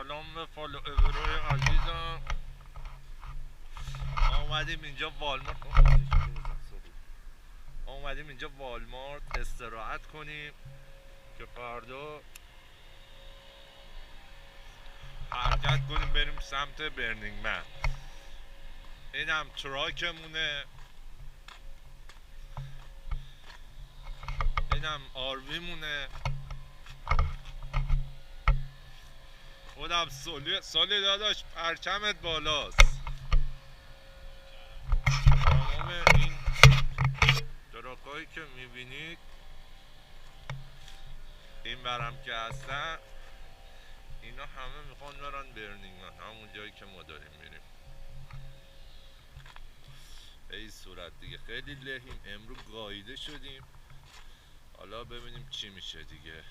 سلام به فالوورای عزیزم. اومدیم اینجا والمارت استراحت کنیم که فردا حرکت کنیم بریم سمت برنینگمن. اینم تراکمونه، اینم آرویمونه. خودم سالی داداش پرچمت بالاست. تمام این تراکایی که میبینید این برم که هستن اینا همه میخوان برن برنینگمن، همون جایی که ما داریم میریم. به این صورت دیگه خیلی لحیم، امرو گاییده شدیم، حالا ببینیم چی میشه دیگه.